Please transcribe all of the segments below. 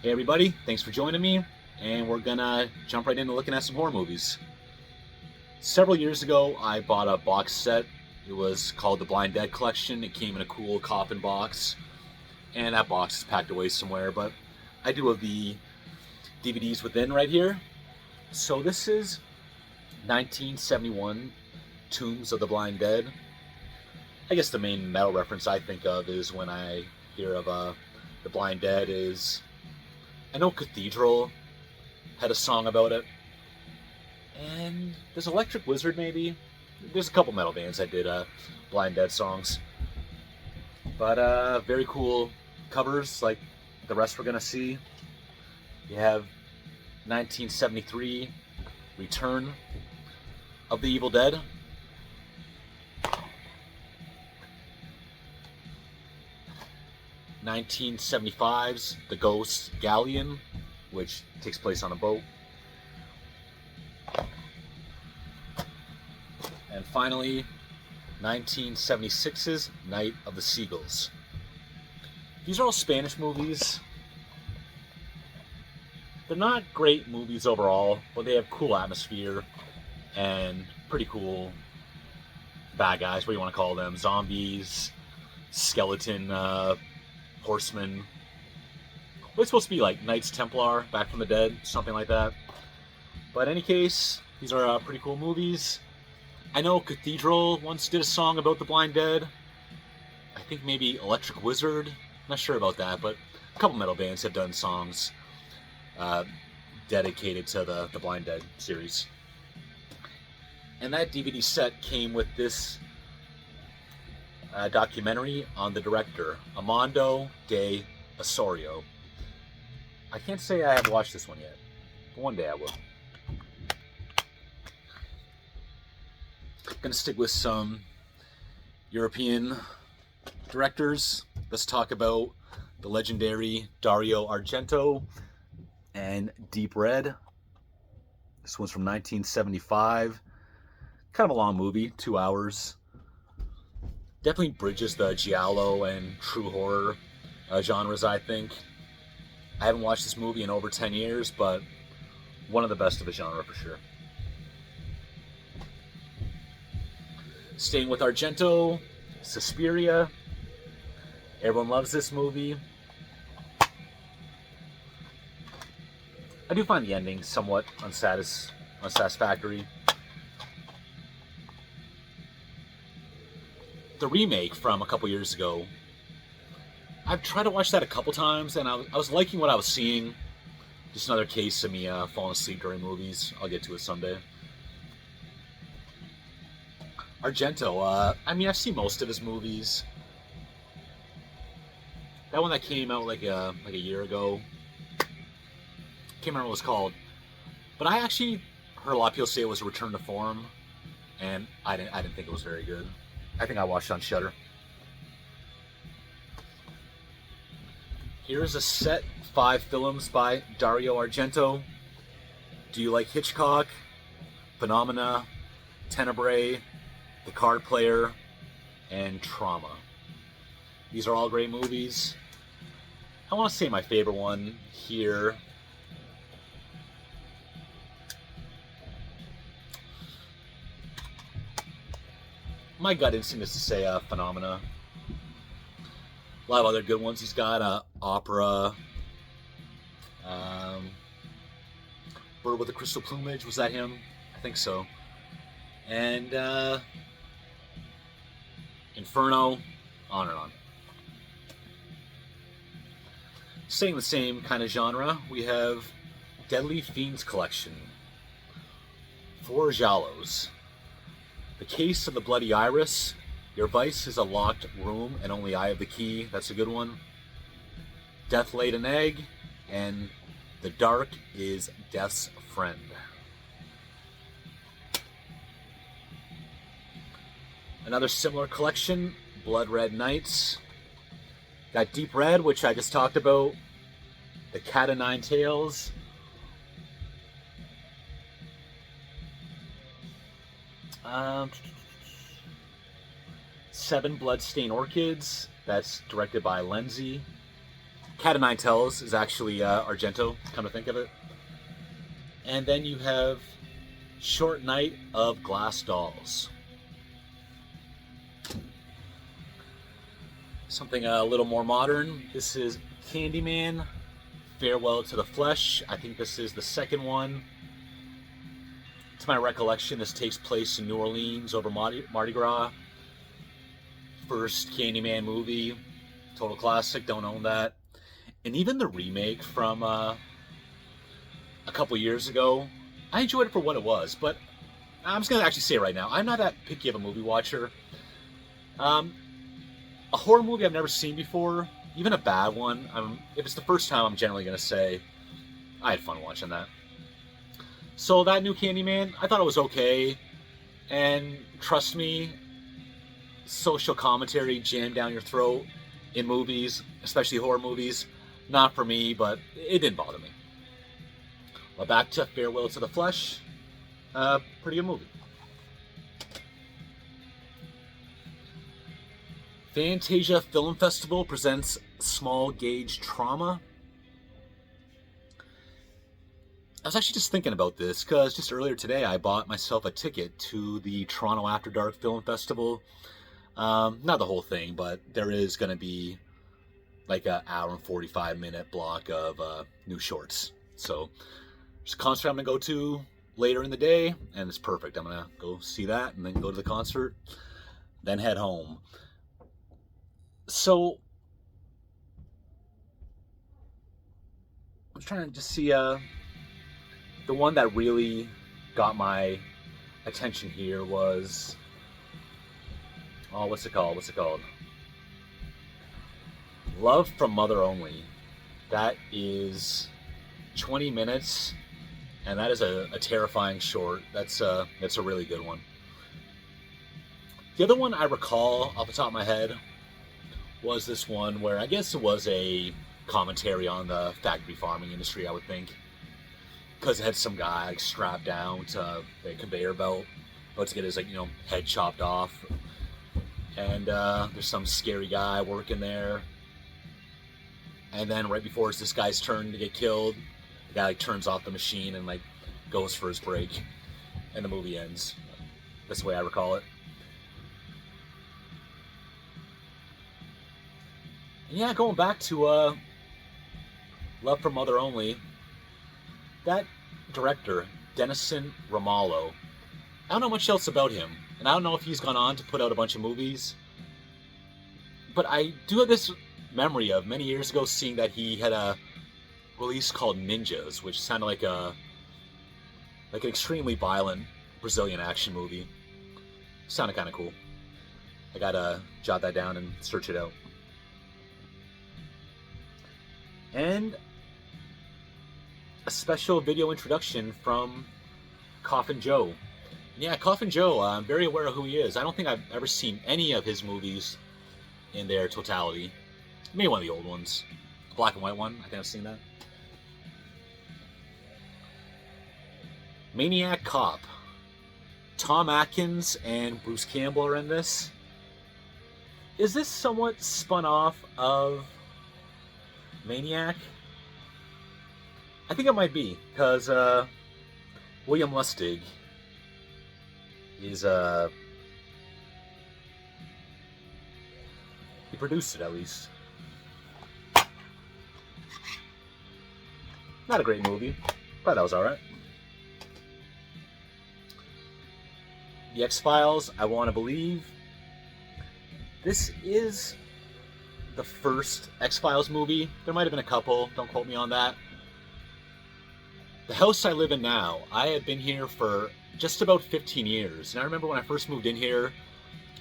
Hey everybody, thanks for joining me, and we're gonna jump right into looking at some horror movies. Several years ago, I bought a box set. It was called the Blind Dead Collection. It came in a cool coffin box, and that box is packed away somewhere, but I do have the DVDs within right here. So this is 1971 Tombs of the Blind Dead. I guess the main metal reference I think of is when I hear of the Blind Dead is I know Cathedral had a song about it, and there's Electric Wizard maybe. There's a couple metal bands that did Blind Dead songs, but very cool covers like the rest we're gonna see. You have 1973 Return of the Evil Dead. 1975's The Ghost Galleon, which takes place on a boat. And finally, 1976's Night of the Seagulls. These are all Spanish movies. They're not great movies overall, but they have cool atmosphere and pretty cool bad guys, what do you want to call them? Zombies, skeleton horsemen. Well, it's supposed to be like Knights Templar, back from the dead, something like that. But in any case, these are pretty cool movies. I know Cathedral once did a song about the Blind Dead. I think maybe Electric Wizard. Not sure about that, but a couple metal bands have done songs dedicated to the Blind Dead series. And that DVD set came with this documentary on the director, Armando de Osorio. I can't say I have watched this one yet, but one day I will. Gonna stick with some European directors. Let's talk about the legendary Dario Argento and Deep Red. This one's from 1975. Kind of a long movie, 2 hours. Definitely bridges the giallo and true horror genres, I think. I haven't watched this movie in over 10 years, but one of the best of the genre for sure. Staying with Argento, Suspiria. Everyone loves this movie. I do find the ending somewhat unsatisfactory. The remake from a couple years ago, I've tried to watch that a couple times, and I was liking what I was seeing. Just another case of me falling asleep during movies. I'll get to it someday. Argento, I've seen most of his movies. That one that came out like a year ago, can't remember what it was called. But I actually heard a lot of people say it was a return to form, and I didn't think it was very good. I think I watched it on Shudder. Here's a set 5 films by Dario Argento. Do You Like Hitchcock? Phenomena, Tenebrae, The Card Player, and Trauma. These are all great movies. I want to say my favorite one here. My gut instinct is to say Phenomena. A lot of other good ones. He's got Opera, Bird with the Crystal Plumage. Was that him? I think so. And Inferno, on and on. Staying the same kind of genre, we have Deadly Fiends Collection. 4 Giallos. The Case of the Bloody Iris. Your Vice is a Locked Room and Only I Have the Key. That's a good one. Death Laid an Egg. And The Dark is Death's Friend. Another similar collection, Blood Red Nights. Got Deep Red, which I just talked about. The Cat o' Nine Tails. Seven Bloodstained Orchids. That's directed by Lenzi. Cat of Nine Tails is actually Argento, come to think of it. And then you have Short Night of Glass Dolls. Something a little more modern. This is Candyman, Farewell to the Flesh. I think this is the second one. To my recollection, this takes place in New Orleans over Mardi Gras. First Candyman movie. Total classic, don't own that. And even the remake from a couple years ago, I enjoyed it for what it was, but I'm just going to actually say it right now, I'm not that picky of a movie watcher. A horror movie I've never seen before, even a bad one, if it's the first time, I'm generally going to say I had fun watching that. So that new Candyman, I thought it was okay, and trust me, social commentary jammed down your throat in movies, especially horror movies, not for me, but it didn't bother me. But back to Farewell to the Flesh, pretty good movie. Fantasia Film Festival presents Small Gauge Trauma. I was actually just thinking about this because just earlier today I bought myself a ticket to the Toronto After Dark Film Festival. Not the whole thing, but there is going to be like an hour and 45-minute block of new shorts. So there's a concert I'm going to go to later in the day, and it's perfect. I'm going to go see that and then go to the concert, then head home. So I'm trying to just see the one that really got my attention here was, what's it called? Love from Mother Only. That is 20 minutes, and that is a terrifying short. That's a really good one. The other one I recall off the top of my head was this one where I guess it was a commentary on the factory farming industry, I would think, because it had some guy like strapped down to a conveyor belt about to get his head chopped off, and there's some scary guy working there, and then right before it's this guy's turn to get killed, the guy turns off the machine and goes for his break, and the movie ends. That's the way I recall it. And yeah, going back to Love from Mother Only, that director, Denison Ramalho, I don't know much else about him, and I don't know if he's gone on to put out a bunch of movies, but I do have this memory of many years ago seeing that he had a release called Ninjas, which sounded like an extremely violent Brazilian action movie. Sounded kind of cool. I gotta jot that down and search it out. And a special video introduction from Coffin Joe. Yeah, Coffin Joe, I'm very aware of who he is. I don't think I've ever seen any of his movies in their totality. Maybe one of the old ones. The black and white one, I think I've seen that. Maniac Cop. Tom Atkins and Bruce Campbell are in this. Is this somewhat spun off of Maniac? I think it might be, because William Lustig is he produced it, at least. Not a great movie, but that was alright. The X-Files, I Want to Believe. This is the first X-Files movie. There might have been a couple, don't quote me on that. The house I live in now, I have been here for just about 15 years. And I remember when I first moved in here,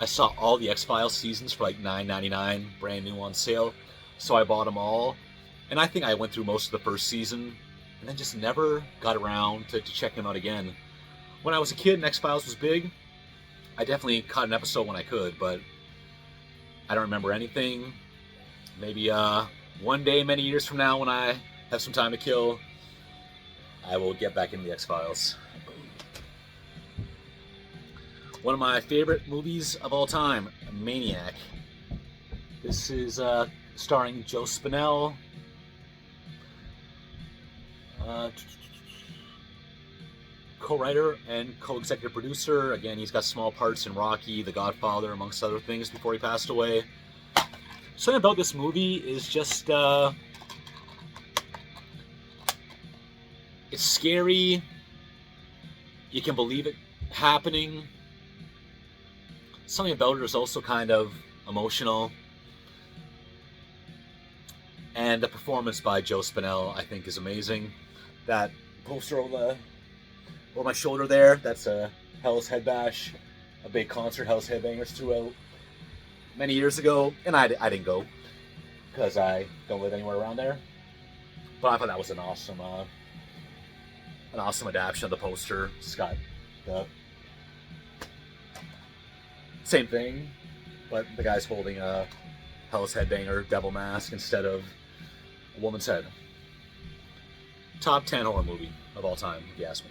I saw all the X-Files seasons for like $9.99, brand new on sale. So I bought them all. And I think I went through most of the first season and then just never got around to checking them out again. When I was a kid and X-Files was big, I definitely caught an episode when I could, but I don't remember anything. Maybe one day, many years from now, when I have some time to kill, I will get back into the X-Files. One of my favorite movies of all time, Maniac. This is starring Joe Spinell, Uh, Co-writer and co-executive producer. Again, he's got small parts in Rocky, The Godfather, amongst other things before he passed away. Something about this movie is just it's scary. You can believe it happening. Something about it is also kind of emotional. And the performance by Joe Spinell, I think, is amazing. That poster over my shoulder there, that's a Hell's Head Bash, a big concert Hell's Headbangers threw out many years ago, and I didn't go because I don't live anywhere around there. But I thought that was an awesome adaptation of the poster. It's got the same thing, but the guy's holding a Hell's Headbanger devil mask instead of a woman's head. Top 10 horror movie of all time, if you ask me.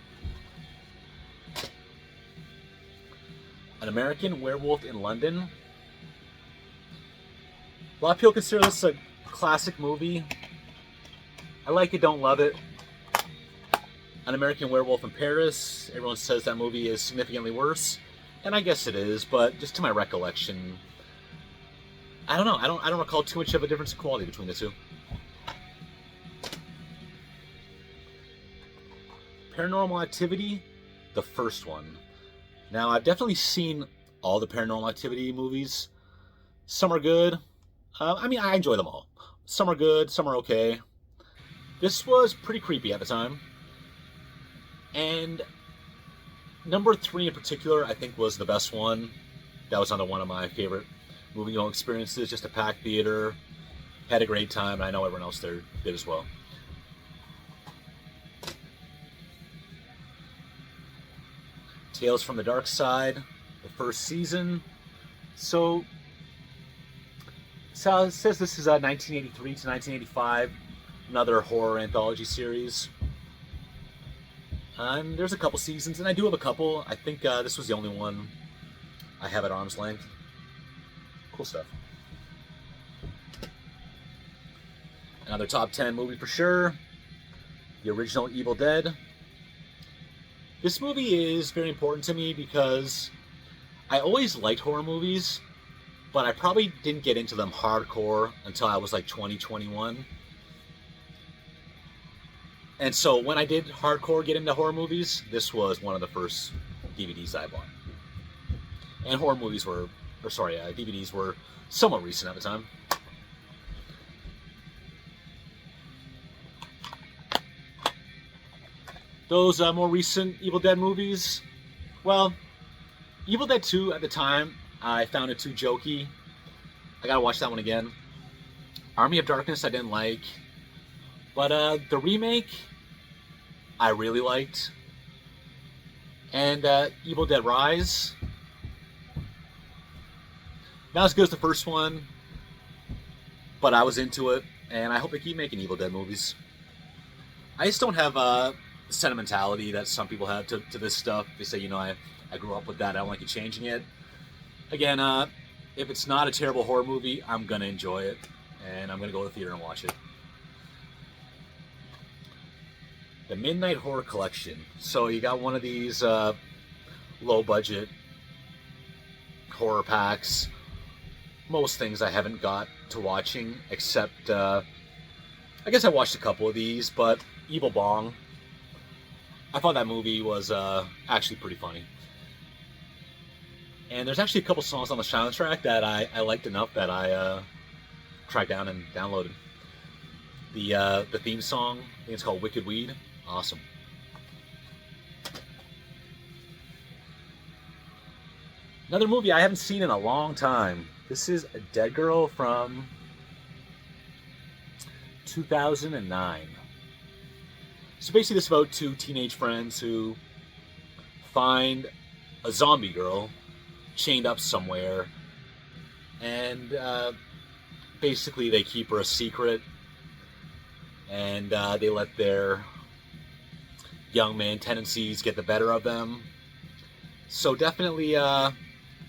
An American Werewolf in London. A lot of people consider this a classic movie. I like it, don't love it. An American Werewolf in Paris. Everyone says that movie is significantly worse, and I guess it is. But just to my recollection, I don't know. I don't recall too much of a difference in quality between the two. Paranormal Activity, the first one. Now, I've definitely seen all the Paranormal Activity movies. Some are good. I enjoy them all. Some are good, some are okay. This was pretty creepy at the time. And number 3 in particular, I think, was the best one. That was another one of my favorite movie-going experiences. Just a packed theater. Had a great time, and I know everyone else there did as well. Tales from the Dark Side, the first season. So it says this is 1983 to 1985, another horror anthology series. And there's a couple seasons, and I do have a couple. I think this was the only one I have at arm's length. Cool stuff. Another top 10 movie for sure. The original Evil Dead. This movie is very important to me because I always liked horror movies, but I probably didn't get into them hardcore until I was like 20, 21. And so when I did hardcore get into horror movies, this was one of the first DVDs I bought. And DVDs were somewhat recent at the time. Those more recent Evil Dead movies, well, Evil Dead 2 at the time, I found it too jokey. I gotta watch that one again. Army of Darkness I didn't like. But the remake, I really liked. And Evil Dead Rise, not as good as the first one, but I was into it, and I hope they keep making Evil Dead movies. I just don't have the sentimentality that some people have to this stuff. They say, I grew up with that, I don't like you changing it. Again, if it's not a terrible horror movie, I'm going to enjoy it, and I'm going to go to the theater and watch it. The Midnight Horror Collection. So you got one of these low-budget horror packs. Most things I haven't got to watching, except, I guess I watched a couple of these, but Evil Bong. I thought that movie was actually pretty funny. And there's actually a couple songs on the soundtrack that I liked enough that I tracked down and downloaded. The theme song, I think it's called Wicked Weed. Awesome. Another movie I haven't seen in a long time. This is A Dead Girl from 2009. So basically this is about two teenage friends who find a zombie girl chained up somewhere, and basically they keep her a secret, and they let their young man tendencies get the better of them. So definitely a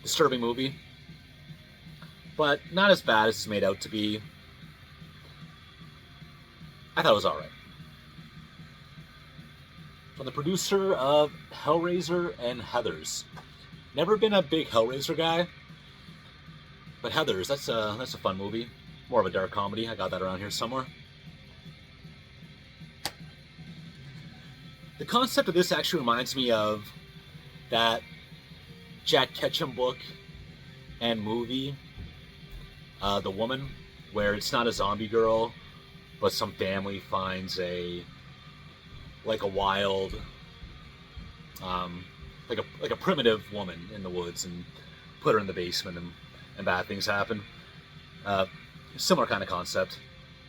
disturbing movie, but not as bad as it's made out to be. I thought it was alright. from the producer of Hellraiser and Heathers. Never been a big Hellraiser guy, but Heathers, that's a fun movie. More of a dark comedy. I got that around here somewhere. The concept of this actually reminds me of that Jack Ketchum book and movie, The Woman, where it's not a zombie girl, but some family finds a wild, like a primitive woman in the woods and put her in the basement, and bad things happen. Similar kind of concept,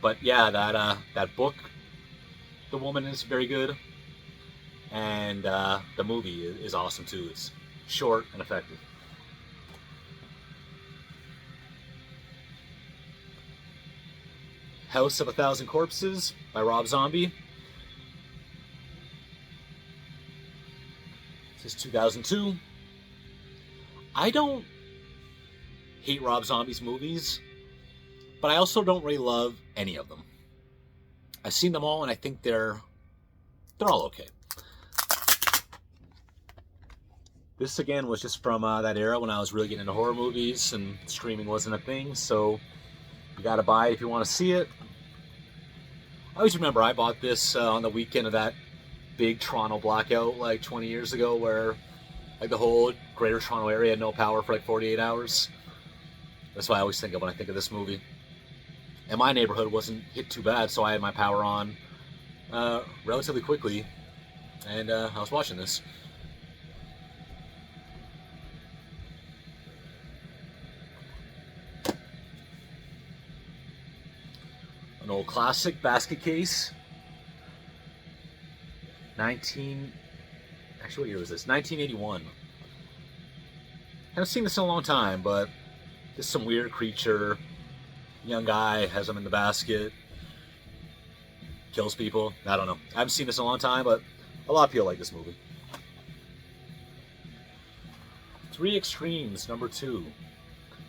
but yeah, that book, The Woman, is very good, and the movie is awesome too. It's short and effective. House of a Thousand Corpses by Rob Zombie. This is 2002. I don't hate Rob Zombie's movies, but I also don't really love any of them. I've seen them all, and I think they're all okay. This again was just from that era when I was really getting into horror movies and streaming wasn't a thing, so you gotta buy it if you want to see it. I always remember I bought this on the weekend of that big Toronto blackout like 20 years ago, where like the whole greater Toronto area had no power for like 48 hours. That's what I always think of when I think of this movie. And my neighborhood wasn't hit too bad, so I had my power on relatively quickly, and I was watching this. An old classic basket case. Actually, what year was this? 1981. I haven't seen this in a long time, but just some weird creature. Young guy has them in the basket. Kills people. I don't know. I haven't seen this in a long time, but a lot of people like this movie. Three Extremes, number 2.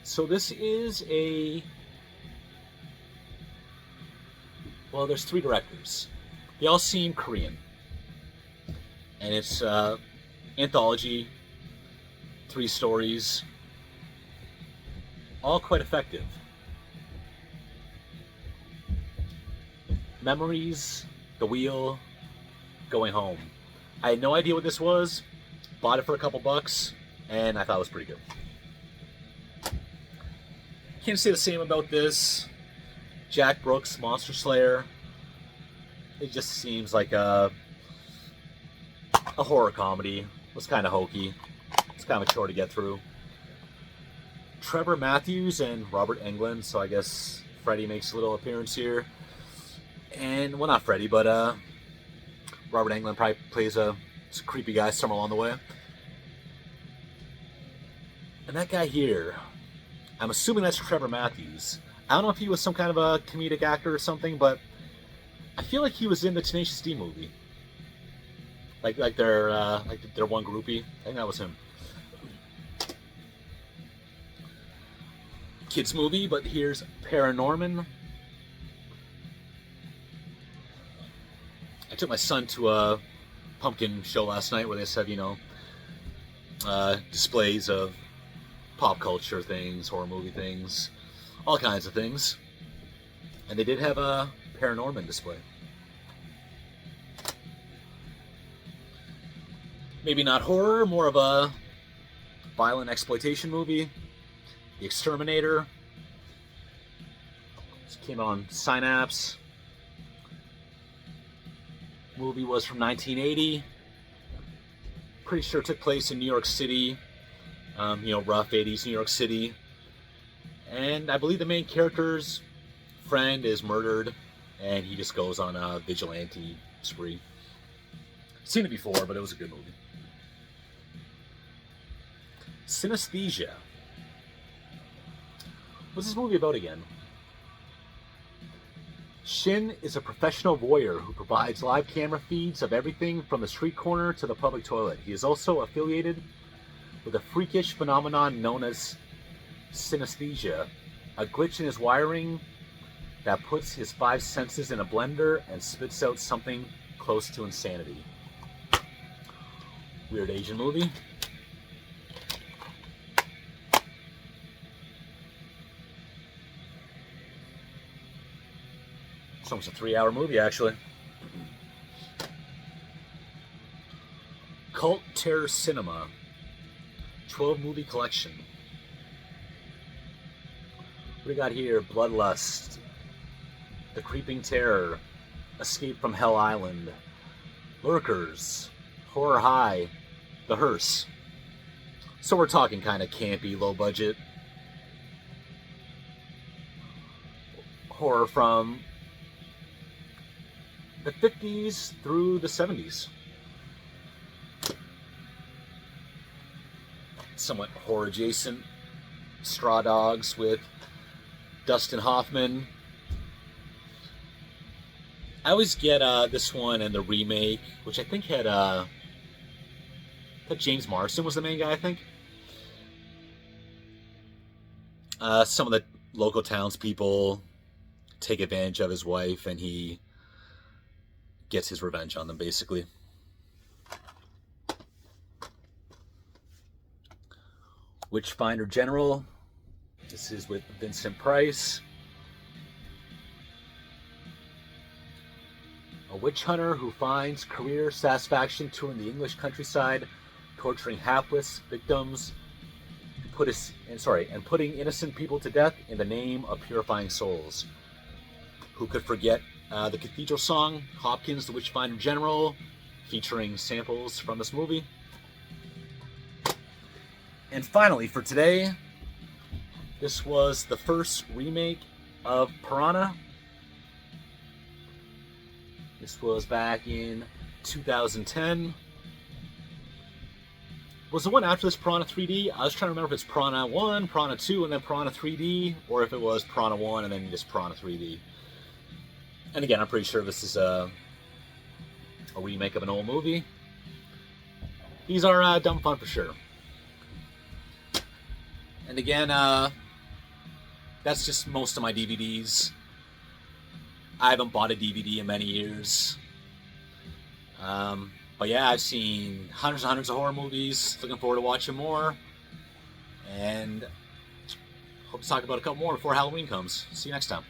So this is well, there's 3 directors. They all seem Korean. And it's anthology, 3 stories, all quite effective. Memories, The Wheel, Going Home. I had no idea what this was, bought it for a couple bucks, and I thought it was pretty good. Can't say the same about this. Jack Brooks, Monster Slayer. It just seems like a horror comedy. It was kind of hokey. It's kind of a chore to get through. Trevor Matthews and Robert Englund, so I guess Freddy makes a little appearance here. And, well, not Freddy, but Robert Englund probably plays a creepy guy somewhere along the way. And that guy here, I'm assuming that's Trevor Matthews. I don't know if he was some kind of a comedic actor or something, but I feel like he was in the Tenacious D movie. Like their one groupie. I think that was him. Kids movie, but here's Paranorman. I took my son to a pumpkin show last night where they said, displays of pop culture things, horror movie things, all kinds of things. And they did have a Paranorman display. Maybe not horror, more of a violent exploitation movie. The Exterminator. This came on Synapse. Movie was from 1980. Pretty sure it took place in New York City. Rough 80s New York City. And I believe the main character's friend is murdered, and he just goes on a vigilante spree. Seen it before, but it was a good movie. Synesthesia. What's this movie about again? Shin is a professional voyeur who provides live camera feeds of everything from the street corner to the public toilet. He is also affiliated with a freakish phenomenon known as synesthesia, a glitch in his wiring that puts his 5 senses in a blender and spits out something close to insanity. weird Asian movie. It's almost a 3-hour movie, actually. Cult Terror Cinema 12 movie collection. What do we got here? Bloodlust, The Creeping Terror, Escape from Hell Island, Lurkers, Horror High, The Hearse. So we're talking kind of campy, low budget horror from the 50s through the 70s. Somewhat horror adjacent. Straw Dogs with Dustin Hoffman. I always get this one and the remake, which I think had James Marsden was the main guy, I think. Some of the local townspeople take advantage of his wife, and he gets his revenge on them, basically. Witchfinder General. This is with Vincent Price. A witch hunter who finds career satisfaction touring the English countryside, torturing hapless victims, and putting innocent people to death in the name of purifying souls. Who could forget the Cathedral song, Hopkins the Witchfinder General, featuring samples from this movie? And finally, for today, this was the first remake of Piranha. This was back in 2010. Was the one after this Piranha 3D? I was trying to remember if it's Piranha 1, Piranha 2, and then Piranha 3D, or if it was Piranha 1 and then just Piranha 3D. And again, I'm pretty sure this is a remake of an old movie. These are dumb fun for sure. And again, that's just most of my DVDs. I haven't bought a DVD in many years. But yeah, I've seen hundreds and hundreds of horror movies. Looking forward to watching more. And hope to talk about a couple more before Halloween comes. See you next time.